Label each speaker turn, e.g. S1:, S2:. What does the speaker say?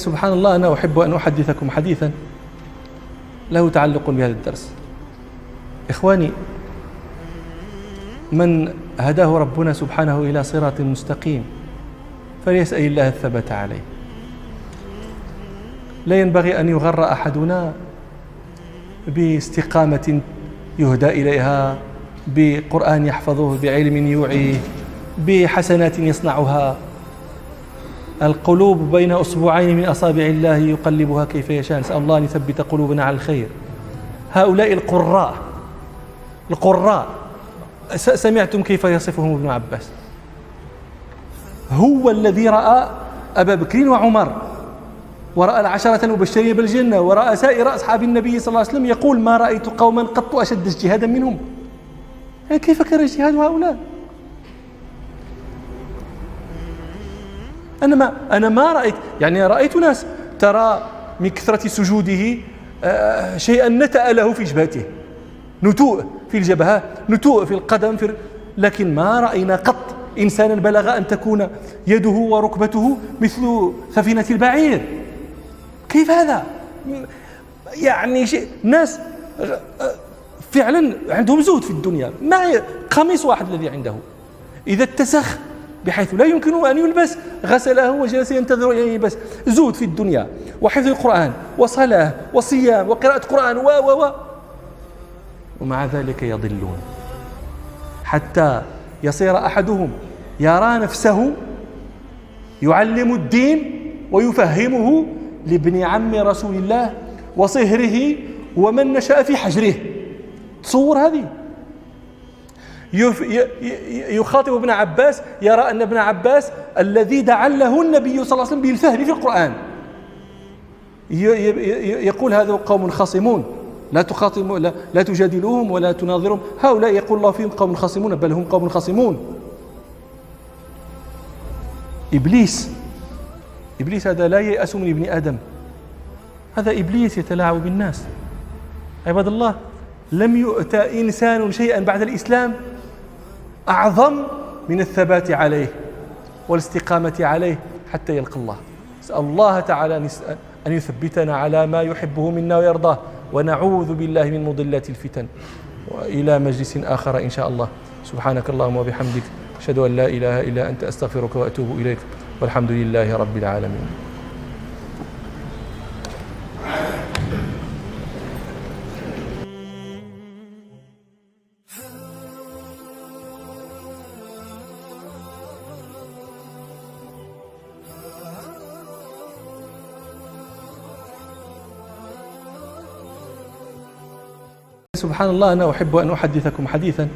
S1: سبحان الله، أنا أحب أن أحدثكم حديثا له تعلق بهذا الدرس. إخواني، من هداه ربنا سبحانه إلى صراط مستقيم فليسأل الله الثبات عليه. لا ينبغي أن يغر أحدنا باستقامة يهدى إليها، بقرآن يحفظه، بعلم يوعيه، بحسنات يصنعها. القلوب بين أصبعين من أصابع الله يقلبها كيف يشاء. نسأل الله أن يثبت قلوبنا على الخير. هؤلاء القراء سمعتم كيف يصفهم ابن عباس؟ هو الذي رأى أبا بكر وعمر، ورأى العشرة المبشرين بالجنة، ورأى سائر أصحاب النبي صلى الله عليه وسلم، يقول: ما رأيت قوما قط أشد اجتهادا منهم. يعني كيف كان اجتهاد هؤلاء؟ أنا ما رأيت، يعني رأيت ناس ترى من كثرة سجوده شيئا نتأ له في جبهته، نتوء في الجبهة، نتوء في القدم، لكن ما رأينا قط إنسانا بلغ أن تكون يده وركبته مثل سفينة البعير. كيف هذا؟ يعني ناس فعلا عندهم زهد في الدنيا. ما قميص واحد الذي عنده إذا اتسخ بحيث لا يمكنه أن يلبس غسله وجلس ينتظر أن يلبس. زهد في الدنيا، وحفظ القرآن، وصلاة، وصيام، وقراءة قرآن، ومع ذلك يضلون حتى يصير أحدهم يرى نفسه يعلم الدين ويفهمه لابن عم رسول الله وصهره ومن نشأ في حجره. تصور هذه؟ يخاطب ابن عباس، يرى أن ابن عباس الذي دعا له النبي صلى الله عليه وسلم بالفهم في القرآن، يقول: هذا قوم خصمون، لا تجادلوهم ولا تناظرهم. هؤلاء يقول الله فيهم قوم خصمون، بل هم قوم خصمون. إبليس هذا لا ييأس من ابن آدم، هذا إبليس يتلاعب بالناس. عباد الله، لم يؤتى إنسان شيئا بعد الإسلام أعظم من الثبات عليه والاستقامة عليه حتى يلقى الله. نسأل الله تعالى أن يثبتنا على ما يحبه منا ويرضاه، ونعوذ بالله من مضلات الفتن. وإلى مجلس آخر إن شاء الله. سبحانك اللهم وبحمدك، أشهد أن لا إله إلا أنت، أستغفرك وأتوب إليك، والحمد لله رب العالمين. سبحان الله، أنا أحب أن أحدثكم حديثا